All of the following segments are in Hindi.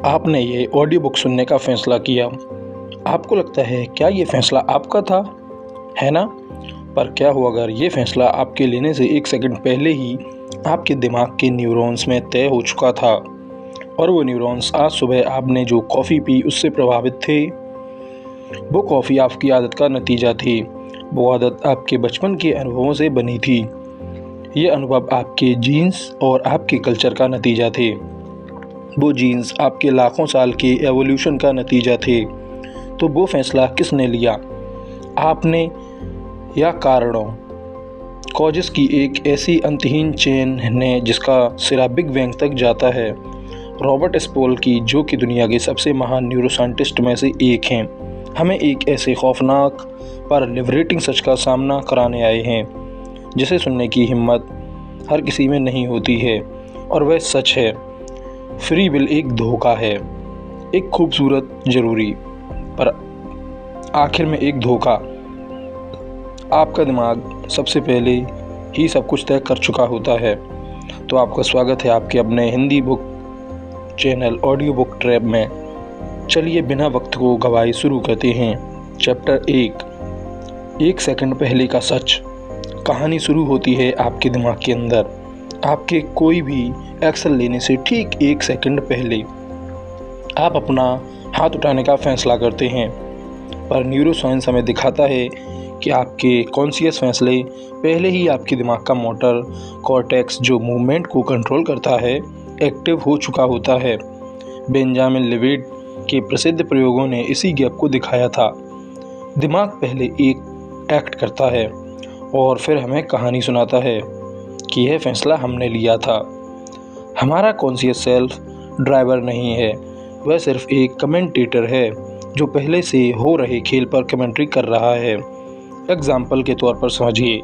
आपने ये ऑडियो बुक सुनने का फ़ैसला किया। आपको लगता है क्या ये फ़ैसला आपका था, है ना? पर क्या हुआ अगर ये फ़ैसला आपके लेने से 1 सेकंड पहले ही आपके दिमाग के न्यूरॉन्स में तय हो चुका था और वो न्यूरॉन्स आज सुबह आपने जो कॉफ़ी पी उससे प्रभावित थे। वो कॉफ़ी आपकी आदत का नतीजा थी। वो आदत आपके बचपन के अनुभवों से बनी थी। ये अनुभव आपके जीन्स और आपके कल्चर का नतीजा थे। वो जीन्स आपके लाखों साल के एवोल्यूशन का नतीजा थे। तो वो फैसला किसने लिया, आपने या कारणों? कॉजेस की एक ऐसी अंतहीन चेन ने जिसका सिरा बिग बैंग तक जाता है। रॉबर्ट स्पोल की, जो कि दुनिया के सबसे महान न्यूरोसाइंटिस्ट में से एक हैं, हमें एक ऐसे खौफनाक पर लिबरेटिंग सच का सामना कराने आए हैं जिसे सुनने की हिम्मत हर किसी में नहीं होती है। और वह सच है, फ्री विल एक धोखा है। एक खूबसूरत, ज़रूरी, पर आखिर में एक धोखा। आपका दिमाग सबसे पहले ही सब कुछ तय कर चुका होता है। तो आपका स्वागत है आपके अपने Hindi book channel audio book trap में। चलिए बिना वक्त को गवाए शुरू करते हैं। चैप्टर 1 सेकंड पहले का सच। कहानी शुरू होती है आपके दिमाग के अंदर, आपके कोई भी एक्शन लेने से ठीक 1 सेकंड पहले। आप अपना हाथ उठाने का फैसला करते हैं, पर न्यूरोसाइंस हमें दिखाता है कि आपके कॉन्शियस फैसले पहले ही आपके दिमाग का मोटर कॉर्टेक्स, जो मूवमेंट को कंट्रोल करता है, एक्टिव हो चुका होता है। बेंजामिन लेविट के प्रसिद्ध प्रयोगों ने इसी गैप को दिखाया था। दिमाग पहले एक एक्ट करता है और फिर हमें कहानी सुनाता है कि यह फैसला हमने लिया था। हमारा कॉन्शियस सेल्फ ड्राइवर नहीं है, वह सिर्फ एक कमेंटेटर है जो पहले से हो रहे खेल पर कमेंट्री कर रहा है। एग्जाम्पल के तौर पर समझिए,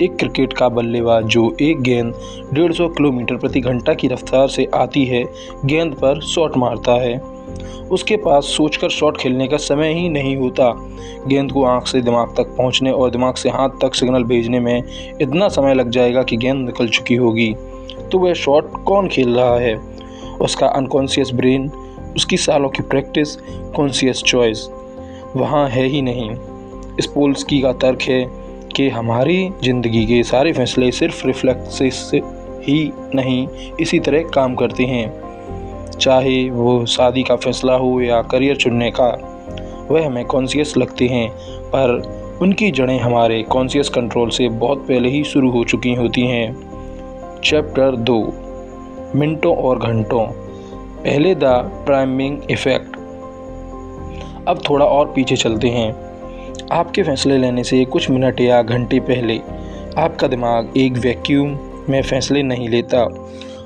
एक क्रिकेट का बल्लेबाज जो एक गेंद 150 किलोमीटर प्रति घंटा की रफ्तार से आती है गेंद पर शॉट मारता है। उसके पास सोचकर शॉट खेलने का समय ही नहीं होता। गेंद को आंख से दिमाग तक पहुंचने और दिमाग से हाथ तक सिग्नल भेजने में इतना समय लग जाएगा कि गेंद निकल चुकी होगी। तो वह शॉट कौन खेल रहा है? उसका अनकॉन्शियस ब्रेन, उसकी सालों की प्रैक्टिस। कॉन्शियस चॉइस वहाँ है ही नहीं। स्पोल्स्की का तर्क है कि हमारी ज़िंदगी के सारे फैसले सिर्फ रिफ्लेक्सेस ही नहीं इसी तरह काम करते हैं। चाहे वो शादी का फैसला हो या करियर चुनने का, वह हमें कॉन्शियस लगते हैं, पर उनकी जड़ें हमारे कॉन्शियस कंट्रोल से बहुत पहले ही शुरू हो चुकी होती हैं। चैप्टर 2 मिनटों और घंटों। पहले द प्राइमिंग इफ़ेक्ट। अब थोड़ा और पीछे चलते हैं। आपके फैसले लेने से कुछ मिनट या घंटे पहले आपका दिमाग एक वैक्यूम में फैसले नहीं लेता।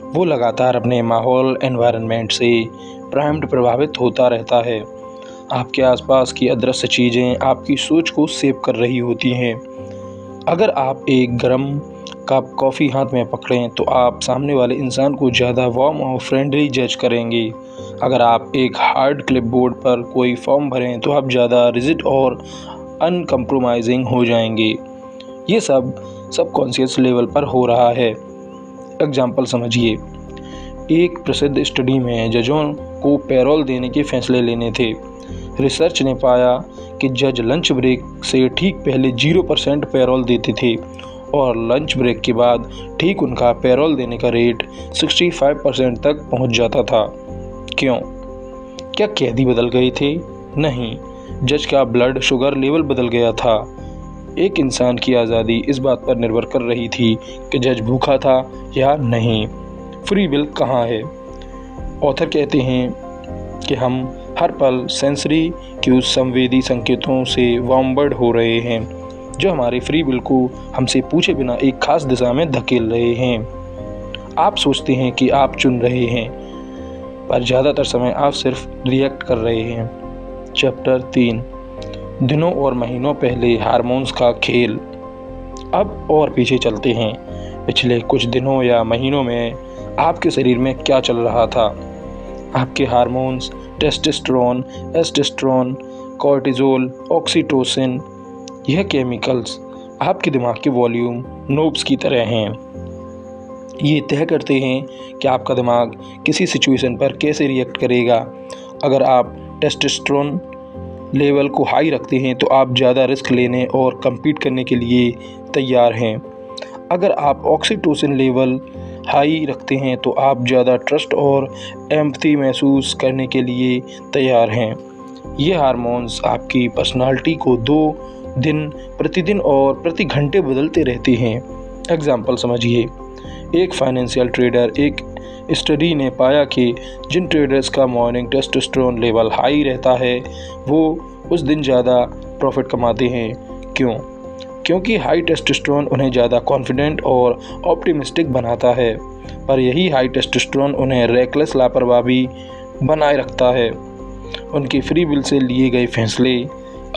वो लगातार अपने माहौल, एनवायरनमेंट से प्राइम्ड प्रभावित होता रहता है। आपके आसपास की अदृश्य चीज़ें आपकी सोच को शेप कर रही होती हैं। अगर आप एक गर्म कप कॉफ़ी हाथ में पकड़ें तो आप सामने वाले इंसान को ज़्यादा वार्म और फ्रेंडली जज करेंगे। अगर आप एक हार्ड क्लिपबोर्ड पर कोई फॉर्म भरें तो आप ज़्यादा रिजिड और अनकम्प्रोमाइजिंग हो जाएंगे। ये सब सबकॉन्शियस लेवल पर हो रहा है। एग्जाम्पल समझिए, एक प्रसिद्ध स्टडी में जजों को पैरोल देने के फैसले लेने थे। रिसर्च ने पाया कि जज लंच ब्रेक से ठीक पहले 0% पैरोल देते थे और लंच ब्रेक के बाद ठीक उनका पैरोल देने का रेट 65% तक पहुंच जाता था। क्यों? क्या कैदी बदल गए थे? नहीं, जज का ब्लड शुगर लेवल बदल गया था। एक इंसान की आज़ादी इस बात पर निर्भर कर रही थी कि जज भूखा था या नहीं। फ्री विल कहाँ है? ऑथर कहते हैं कि हम हर पल सेंसरी के उस संवेदी संकेतों से बॉम्बर्ड हो रहे हैं जो हमारे फ्री विल को हमसे पूछे बिना एक खास दिशा में धकेल रहे हैं। आप सोचते हैं कि आप चुन रहे हैं, पर ज़्यादातर समय आप सिर्फ रिएक्ट कर रहे हैं। चैप्टर 3 दिनों और महीनों पहले हार्मोन्स का खेल। अब और पीछे चलते हैं। पिछले कुछ दिनों या महीनों में आपके शरीर में क्या चल रहा था? आपके हार्मोन्स टेस्टोस्टेरोन, एस्टेस्टेरोन, कॉर्टिजोल, ऑक्सीटोसिन, यह केमिकल्स आपके दिमाग के वॉल्यूम नोब्स की तरह हैं। ये तय करते हैं कि आपका दिमाग किसी सिचुएशन पर कैसे रिएक्ट करेगा। अगर आप टेस्टोस्टेरोन लेवल को हाई रखते हैं तो आप ज़्यादा रिस्क लेने और कम्पीट करने के लिए तैयार हैं। अगर आप ऑक्सीटोसिन लेवल हाई रखते हैं तो आप ज़्यादा ट्रस्ट और एम्पैथी महसूस करने के लिए तैयार हैं। ये हार्मोन्स आपकी पर्सनालिटी को दिन प्रतिदिन और प्रति घंटे बदलते रहते हैं। एग्जाम्पल समझिए, एक फाइनेंशियल ट्रेडर एक स्टडी ने पाया कि जिन ट्रेडर्स का मॉर्निंग टेस्टोस्टेरोन लेवल हाई रहता है वो उस दिन ज़्यादा प्रॉफिट कमाते हैं। क्यों? क्योंकि हाई टेस्टोस्टेरोन उन्हें ज़्यादा कॉन्फिडेंट और ऑप्टिमिस्टिक बनाता है, पर यही हाई टेस्टोस्टेरोन उन्हें रेकलेस लापरवाही बनाए रखता है। उनकी फ्री विल से लिए गए फैसले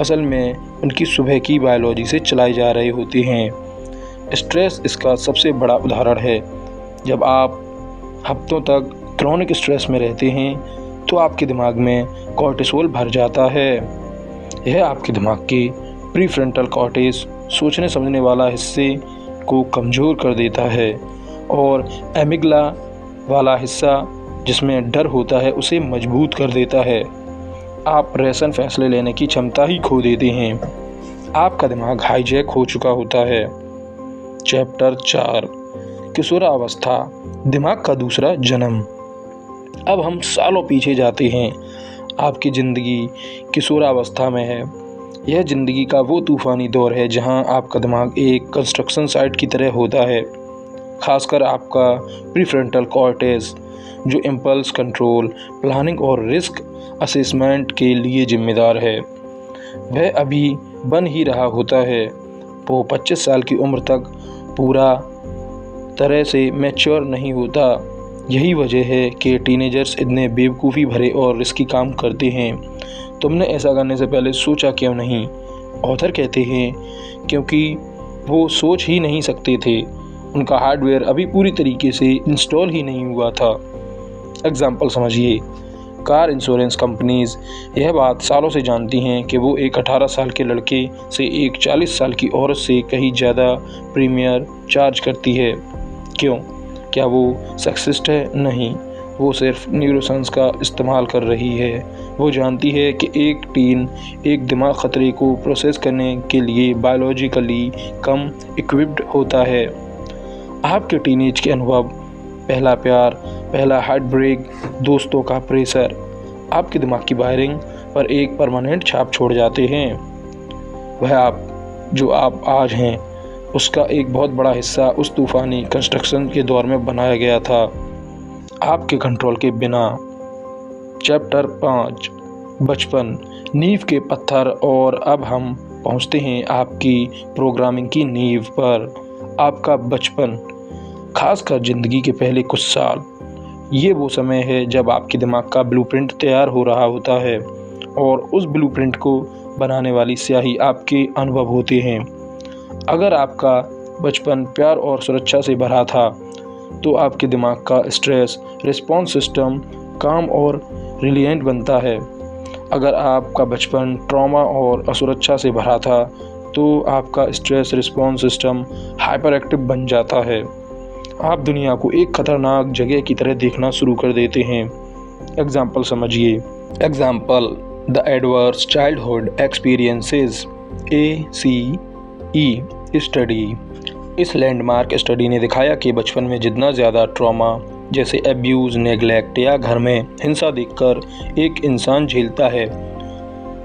असल में उनकी सुबह की बायोलॉजी से चलाए जा रहे होते हैं। स्ट्रेस इसका सबसे बड़ा उदाहरण है। जब आप हफ्तों तक क्रॉनिक स्ट्रेस में रहते हैं तो आपके दिमाग में कॉर्टिसोल भर जाता है। यह आपके दिमाग के प्रीफ्रंटल कॉर्टेक्स सोचने समझने वाला हिस्से को कमज़ोर कर देता है और एमिगला वाला हिस्सा जिसमें डर होता है उसे मजबूत कर देता है। आप रेशन फैसले लेने की क्षमता ही खो देते हैं। आपका दिमाग हाईजैक हो चुका होता है। चैप्टर 4 किशोरावस्था, दिमाग का दूसरा जन्म। अब हम सालों पीछे जाते हैं। आपकी ज़िंदगी किशोरावस्था में है। यह ज़िंदगी का वो तूफ़ानी दौर है जहां आपका दिमाग एक कंस्ट्रक्शन साइट की तरह होता है। खासकर आपका प्रीफ्रंटल कॉर्टेक्स जो इम्पल्स कंट्रोल, प्लानिंग और रिस्क असेसमेंट के लिए जिम्मेदार है, वह अभी बन ही रहा होता है। वो 25 साल की उम्र तक पूरा तरह से मैच्योर नहीं होता। यही वजह है कि टीनेजर्स इतने बेवकूफ़ी भरे और रिस्की काम करते हैं। तुमने ऐसा करने से पहले सोचा क्यों नहीं? ऑथर कहते हैं क्योंकि वो सोच ही नहीं सकते थे। उनका हार्डवेयर अभी पूरी तरीके से इंस्टॉल ही नहीं हुआ था। एग्जाम्पल समझिए, कार इंश्योरेंस कंपनीज़ यह बात सालों से जानती हैं कि वो एक 18 साल के लड़के से एक 40 साल की औरत से कहीं ज़्यादा प्रीमियर चार्ज करती है। क्यों? क्या वो सेक्सिस्ट है? नहीं, वो सिर्फ न्यूरोसाइंस का इस्तेमाल कर रही है। वो जानती है कि एक दिमाग ख़तरे को प्रोसेस करने के लिए बायोलॉजिकली कम इक्विप्ड होता है। आपके टीनेज के अनुभव, पहला प्यार, पहला हार्ट ब्रेक, दोस्तों का प्रेशर आपके दिमाग की वायरिंग पर एक परमानेंट छाप छोड़ जाते हैं। वह जो आप आज हैं उसका एक बहुत बड़ा हिस्सा उस तूफ़ानी कंस्ट्रक्शन के दौर में बनाया गया था, आपके कंट्रोल के बिना। चैप्टर 5 बचपन, नींव के पत्थर। और अब हम पहुंचते हैं आपकी प्रोग्रामिंग की नींव पर। आपका बचपन, खासकर ज़िंदगी के पहले कुछ साल, ये वो समय है जब आपके दिमाग का ब्लूप्रिंट तैयार हो रहा होता है और उस ब्लूप्रिंट को बनाने वाली स्याही आपके अनुभव होते हैं। अगर आपका बचपन प्यार और सुरक्षा से भरा था तो आपके दिमाग का स्ट्रेस रिस्पॉन्स सिस्टम काम और रिलिएंट बनता है। अगर आपका बचपन ट्रॉमा और असुरक्षा से भरा था तो आपका stress response system hyper active बन जाता है। आप दुनिया को एक खतरनाक जगह की तरह देखना शुरू कर देते हैं। एग्जाम्पल समझिए। Example, the adverse childhood experiences ACE study. इस लैंडमार्क स्टडी ने दिखाया कि बचपन में जितना ज़्यादा ट्रॉमा जैसे एब्यूज़, नेगलेक्ट या घर में हिंसा देखकर एक इंसान झेलता है,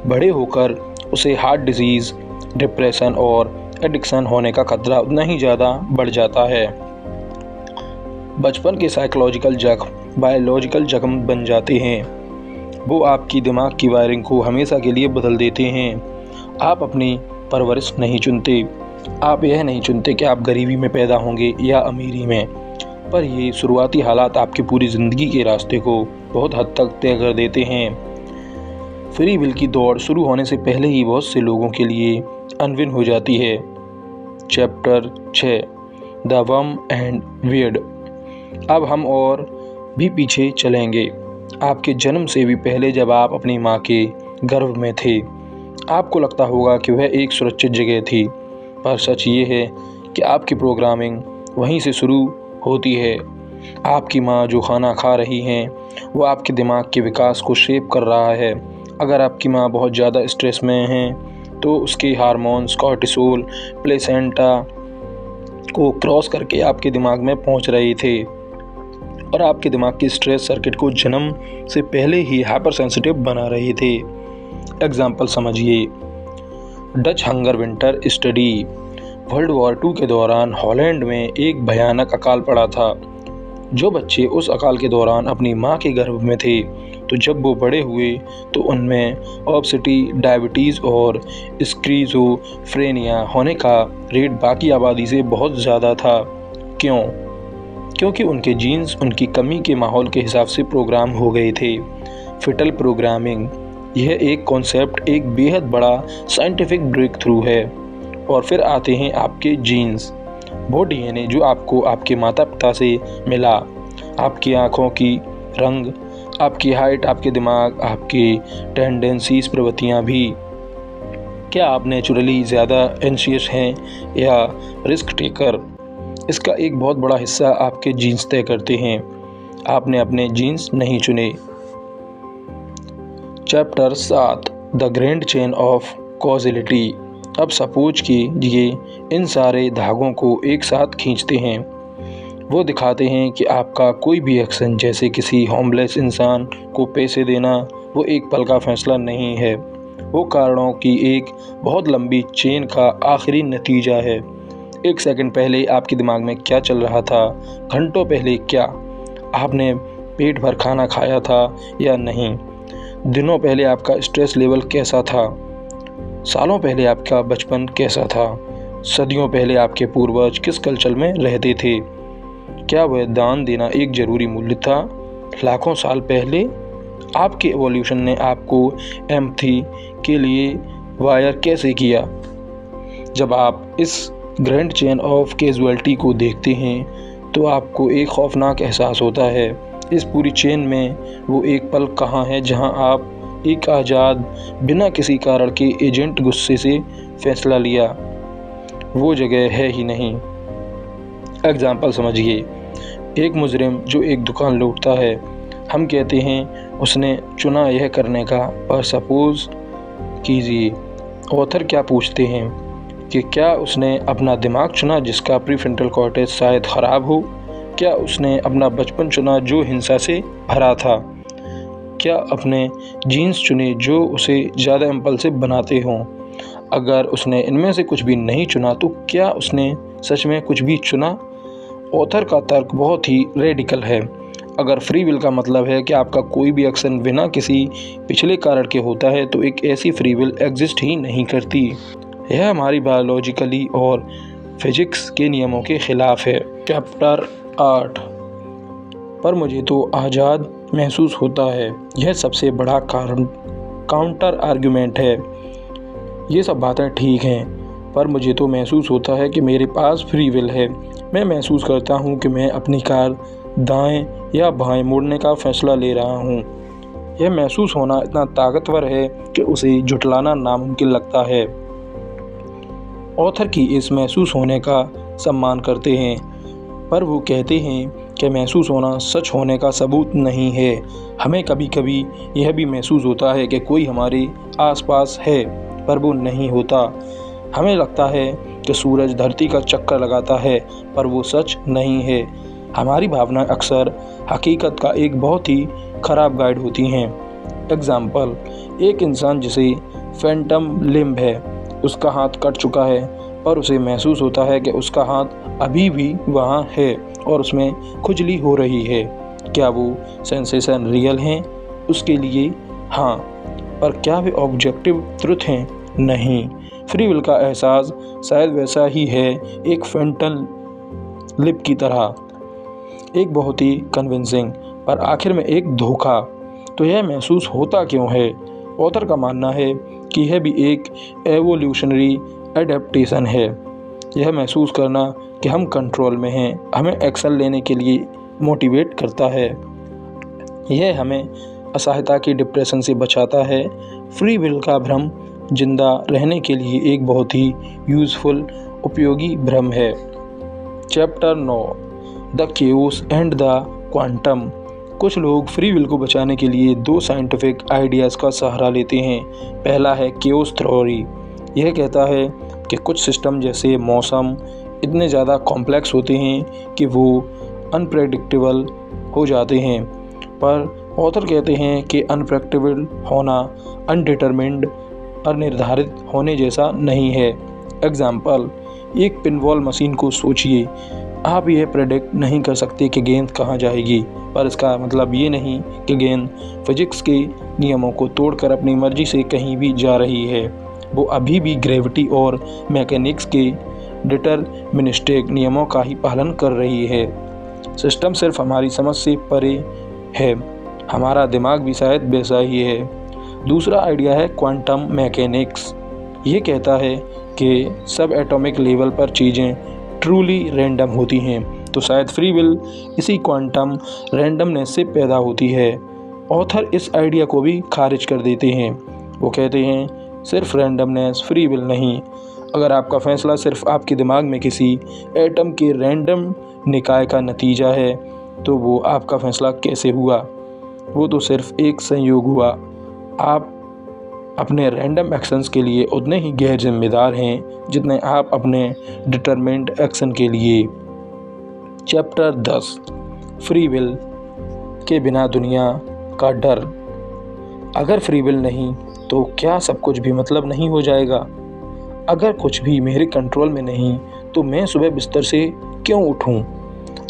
बड़े होकर उसे हार्ट डिजीज़, डिप्रेशन और एडिक्शन होने का खतरा उतना ही ज़्यादा बढ़ जाता है। बचपन के साइकोलॉजिकल जख्म बायोलॉजिकल जख्म बन जाते हैं। वो आपकी दिमाग की वायरिंग को हमेशा के लिए बदल देते हैं। आप अपनी परवरिश नहीं चुनते। आप यह नहीं चुनते कि आप गरीबी में पैदा होंगे या अमीरी में, पर ये शुरुआती हालात आपकी पूरी ज़िंदगी के रास्ते को बहुत हद तक तय कर देते हैं। फ्री विल की दौड़ शुरू होने से पहले ही बहुत से लोगों के लिए अनविन हो जाती है। Chapter 6 the worm and weird. अब हम और भी पीछे चलेंगे। आपके जन्म से भी पहले, जब आप अपनी माँ के गर्भ में थे, आपको लगता होगा कि वह एक सुरक्षित जगह थी, पर सच ये है कि आपकी प्रोग्रामिंग वहीं से शुरू होती है। आपकी माँ जो खाना खा रही हैं वो आपके दिमाग के विकास को शेप कर रहा है। अगर आपकी माँ बहुत ज़्यादा स्ट्रेस में हैं तो उसके हार्मोन्स कॉर्टिसोल प्लेसेंटा को क्रॉस करके आपके दिमाग में पहुंच रहे थे और आपके दिमाग की स्ट्रेस सर्किट को जन्म से पहले ही हाइपर सेंसिटिव बना रहे थे। एग्जाम्पल समझिए, Dutch hunger winter study. World war 2 के दौरान हॉलैंड में एक भयानक अकाल पड़ा था। जो बच्चे उस अकाल के दौरान अपनी माँ के गर्भ में थे तो जब वो बड़े हुए तो उनमें ओबेसिटी, डायबिटीज़ और स्किज़ोफ्रेनिया होने का रेट बाकी आबादी से बहुत ज़्यादा था। क्यों? क्योंकि उनके जीन्स उनकी कमी के माहौल के हिसाब से प्रोग्राम हो गए थे। फिटल प्रोग्रामिंग, यह एक कॉन्सेप्ट एक बेहद बड़ा साइंटिफिक ब्रेक थ्रू है। और फिर आते हैं आपके जीन्स, वो डीएनए जो आपको आपके माता पिता से मिला। आपकी आँखों की रंग, आपकी हाइट, आपके दिमाग, आपकी टेंडेंसीज, प्रवृत्तियाँ भी। क्या आप नेचुरली ज़्यादा एंशियस हैं या रिस्क टेकर? इसका एक बहुत बड़ा हिस्सा आपके जीन्स तय करते हैं। आपने अपने जीन्स नहीं चुने। Chapter 7, the grand chain of causality. अब सपोज कीजिए इन सारे धागों को एक साथ खींचते हैं। वो दिखाते हैं कि आपका कोई भी एक्शन, जैसे किसी होमलेस इंसान को पैसे देना, वो एक पल का फैसला नहीं है। वो कारणों की एक बहुत लंबी चेन का आखिरी नतीजा है। एक सेकंड पहले आपके दिमाग में क्या चल रहा था? घंटों पहले क्या आपने पेट भर खाना खाया था या नहीं? दिनों पहले आपका स्ट्रेस लेवल कैसा था? सालों पहले आपका बचपन कैसा था? सदियों पहले आपके पूर्वज किस कल्चर में रहते थे? क्या वह दान देना एक ज़रूरी मूल्य था? लाखों साल पहले आपके एवोल्यूशन ने आपको एम्पैथी के लिए वायर कैसे किया? जब आप इस ग्रैंड चेन ऑफ कैजुअलिटी को देखते हैं तो आपको एक खौफनाक एहसास होता है। इस पूरी चेन में वो एक पल कहाँ है जहां आप एक आज़ाद, बिना किसी कारण के एजेंट गुस्से से फैसला लिया? वो जगह है ही नहीं। एग्जाम्पल समझिए, एक मुजरिम जो एक दुकान लूटता है, हम कहते हैं उसने चुना यह करने का, पर सपोज कीजिए ऑथर क्या पूछते हैं कि क्या उसने अपना दिमाग चुना जिसका प्रीफ्रंटल कॉर्टेक्स शायद ख़राब हो? क्या उसने अपना बचपन चुना जो हिंसा से भरा था? क्या अपने जीन्स चुने जो उसे ज़्यादा इम्पल्सिव बनाते हों? अगर उसने इनमें से कुछ भी नहीं चुना तो क्या उसने सच में कुछ भी चुना? ऑथर का तर्क बहुत ही रेडिकल है। अगर फ्री विल का मतलब है कि आपका कोई भी एक्शन बिना किसी पिछले कारण के होता है तो एक ऐसी फ्री विल एग्जिस्ट ही नहीं करती। यह हमारी बायोलॉजिकली और फिजिक्स के नियमों के खिलाफ है। चैप्टर 8, पर मुझे तो आज़ाद महसूस होता है। यह सबसे बड़ा कारण काउंटर आर्गुमेंट है। ये सब बातें ठीक हैं, पर मुझे तो महसूस होता है कि मेरे पास फ्री विल है। मैं महसूस करता हूँ कि मैं अपनी कार दाएं या बाएं मोड़ने का फैसला ले रहा हूँ। यह महसूस होना इतना ताकतवर है कि उसे झुठलाना नामुमकिन लगता है। ऑथर की इस महसूस होने का सम्मान करते हैं, पर वो कहते हैं कि महसूस होना सच होने का सबूत नहीं है। हमें कभी कभी यह भी महसूस होता है कि कोई हमारे आसपास है, पर वो नहीं होता। हमें लगता है कि सूरज धरती का चक्कर लगाता है, पर वो सच नहीं है। हमारी भावनाएं अक्सर हकीकत का एक बहुत ही ख़राब गाइड होती हैं। एग्जाम्पल, एक इंसान जिसे फैंटम लिम्ब है, उसका हाथ कट चुका है, पर उसे महसूस होता है कि उसका हाथ अभी भी वहाँ है और उसमें खुजली हो रही है। क्या वो सेंसेशन रियल हैं? उसके लिए हाँ, पर क्या वे ऑब्जेक्टिव ट्रुथ हैं? नहीं। फ्री विल का एहसास शायद वैसा ही है, एक फैंटम लिप की तरह, एक बहुत ही कन्विंसिंग, पर आखिर में एक धोखा। तो यह महसूस होता क्यों है? ऑथर का मानना है कि यह भी एक एवोल्यूशनरी एडेप्टेशन है। यह महसूस करना कि हम कंट्रोल में हैं हमें एक्शन लेने के लिए मोटिवेट करता है। यह हमें असहायता की डिप्रेशन से बचाता है। फ्री विल का भ्रम जिंदा रहने के लिए एक बहुत ही यूज़फुल उपयोगी भ्रम है। Chapter 9, the chaos and the quantum. कुछ लोग फ्री विल को बचाने के लिए दो साइंटिफिक आइडियाज़ का सहारा लेते हैं। पहला है केओस थ्योरी। यह कहता है कि कुछ सिस्टम जैसे मौसम इतने ज़्यादा कॉम्प्लेक्स होते हैं कि वो अनप्रेडिक्टेबल हो जाते हैं, पर ऑथर कहते हैं कि अनप्रेडिक्टेबल होना अनडिटरमिन्ड अनिर्धारित होने जैसा नहीं है। एग्जाम्पल, एक पिनबॉल मशीन को सोचिए। आप यह प्रेडिक्ट नहीं कर सकते कि गेंद कहाँ जाएगी, पर इसका मतलब ये नहीं कि गेंद फिजिक्स के नियमों को तोड़कर अपनी मर्जी से कहीं भी जा रही है। वो अभी भी ग्रेविटी और मैकेनिक्स के डिटरमिनिस्टिक नियमों का ही पालन कर रही है। सिस्टम सिर्फ हमारी समझ से परे है। हमारा दिमाग भी शायद वैसा ही है। दूसरा आइडिया है क्वांटम मैकेनिक्स। ये कहता है कि सब एटॉमिक लेवल पर चीज़ें ट्रूली रैंडम होती हैं, तो शायद फ्री विल इसी क्वांटम रैंडमनेस से पैदा होती है। ऑथर इस आइडिया को भी खारिज कर देते हैं। वो कहते हैं सिर्फ रैंडमनेस, फ्री विल नहीं। अगर आपका फैसला सिर्फ आपके दिमाग में किसी एटम के रैंडम निकाय का नतीजा है, तो वो आपका फैसला कैसे हुआ? वो तो सिर्फ एक संयोग हुआ। आप अपने रैंडम एक्शंस के लिए उतने ही गैर जिम्मेदार हैं जितने आप अपने डिटरमिन्ड एक्शन के लिए। चैप्टर 10, फ्री विल के बिना दुनिया का डर। अगर फ्री विल नहीं तो क्या सब कुछ भी मतलब नहीं हो जाएगा? अगर कुछ भी मेरे कंट्रोल में नहीं तो मैं सुबह बिस्तर से क्यों उठूं?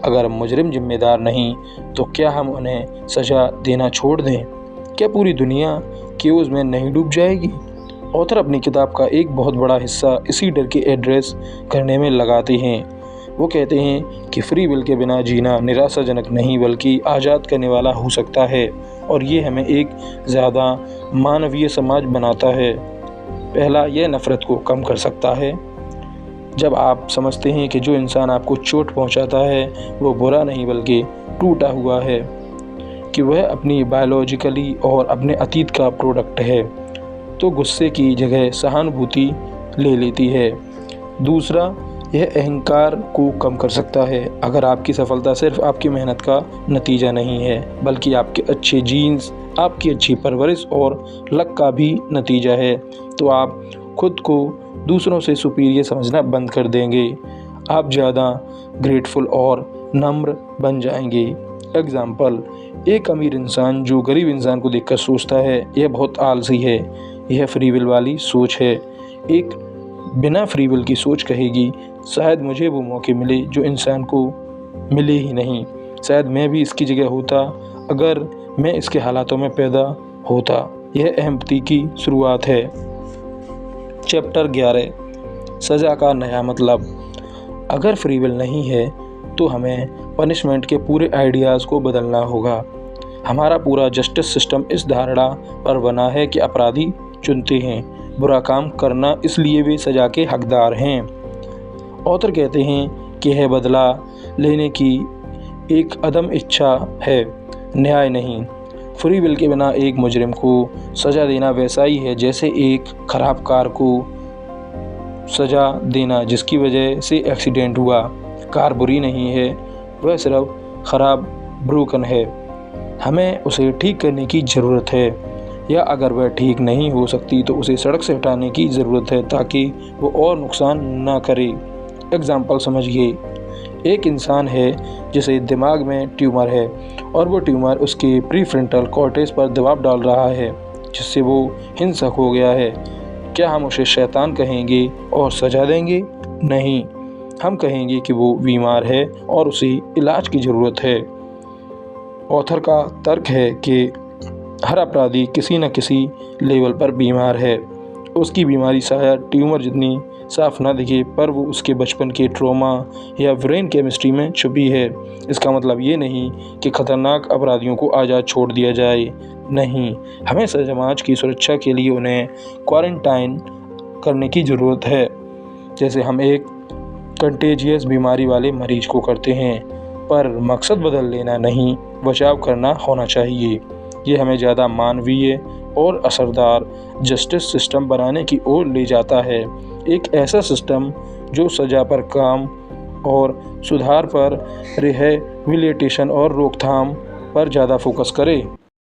अगर मुजरिम जिम्मेदार नहीं तो क्या हम उन्हें सज़ा देना छोड़ दें? क्या पूरी दुनिया केओस में नहीं डूब जाएगी? ऑथर अपनी किताब का एक बहुत बड़ा हिस्सा इसी डर के एड्रेस करने में लगाते हैं। वो कहते हैं कि फ्री विल के बिना जीना निराशाजनक नहीं बल्कि आज़ाद करने वाला हो सकता है, और ये हमें एक ज़्यादा मानवीय समाज बनाता है। पहला, यह नफ़रत को कम कर सकता है। जब आप समझते हैं कि जो इंसान आपको चोट पहुंचाता है वो बुरा नहीं बल्कि टूटा हुआ है, कि वह अपनी बायोलॉजिकली और अपने अतीत का प्रोडक्ट है, तो गुस्से की जगह सहानुभूति ले लेती है। दूसरा, यह अहंकार को कम कर सकता है। अगर आपकी सफलता सिर्फ आपकी मेहनत का नतीजा नहीं है बल्कि आपके अच्छे जीन्स, आपकी अच्छी परवरिश और लक का भी नतीजा है, तो आप खुद को दूसरों से सुपीरियर समझना बंद कर देंगे। आप ज़्यादा ग्रेटफुल और नम्र बन जाएंगे। एग्जाम्पल, एक अमीर इंसान जो गरीब इंसान को देखकर सोचता है यह बहुत आलसी है, यह फ्री विल वाली सोच है। एक बिना फ्री विल की सोच कहेगी शायद मुझे वो मौके मिले जो इंसान को मिले ही नहीं, शायद मैं भी इसकी जगह होता अगर मैं इसके हालातों में पैदा होता। यह एम्पैथी की शुरुआत है। चैप्टर 11, सज़ा का नया मतलब। अगर फ्री विल नहीं है तो हमें पनिशमेंट के पूरे आइडियाज़ को बदलना होगा। हमारा पूरा जस्टिस सिस्टम इस धारणा पर बना है कि अपराधी चुनते हैं बुरा काम करना, इसलिए वे सज़ा के हकदार हैं। ऑथर कहते हैं कि यह बदला लेने की एक अदम इच्छा है, न्याय नहीं। फ्री विल के बिना एक मुजरिम को सज़ा देना वैसा ही है जैसे एक खराब कार को सज़ा देना जिसकी वजह से एक्सीडेंट हुआ। कार बुरी नहीं है, वह सिर्फ ख़राब ब्रोकन है। हमें उसे ठीक करने की ज़रूरत है, या अगर वह ठीक नहीं हो सकती तो उसे सड़क से हटाने की ज़रूरत है ताकि वो और नुकसान ना करे। एग्जाम्पल समझिए, एक इंसान है जिसे दिमाग में ट्यूमर है और वो ट्यूमर उसके प्रीफ्रंटल कॉर्टेक्स पर दबाव डाल रहा है जिससे वो हिंसक हो गया है। क्या हम उसे शैतान कहेंगे और सज़ा देंगे? नहीं, हम कहेंगे कि वो बीमार है और उसे इलाज की ज़रूरत है। ऑथर का तर्क है कि हर अपराधी किसी न किसी लेवल पर बीमार है। उसकी बीमारी शायद ट्यूमर जितनी साफ ना दिखे, पर वो उसके बचपन के ट्रॉमा या ब्रेन केमिस्ट्री में छुपी है। इसका मतलब ये नहीं कि खतरनाक अपराधियों को आज़ाद छोड़ दिया जाए। नहीं, हमें समाज की सुरक्षा के लिए उन्हें क्वारंटाइन करने की ज़रूरत है, जैसे हम एक कंटेजियस बीमारी वाले मरीज को करते हैं। पर मकसद बदल लेना नहीं, बचाव करना होना चाहिए। ये हमें ज़्यादा मानवीय और असरदार जस्टिस सिस्टम बनाने की ओर ले जाता है। एक ऐसा सिस्टम जो सज़ा पर काम और सुधार पर, रिहैबिलिटेशन और रोकथाम पर ज़्यादा फोकस करें।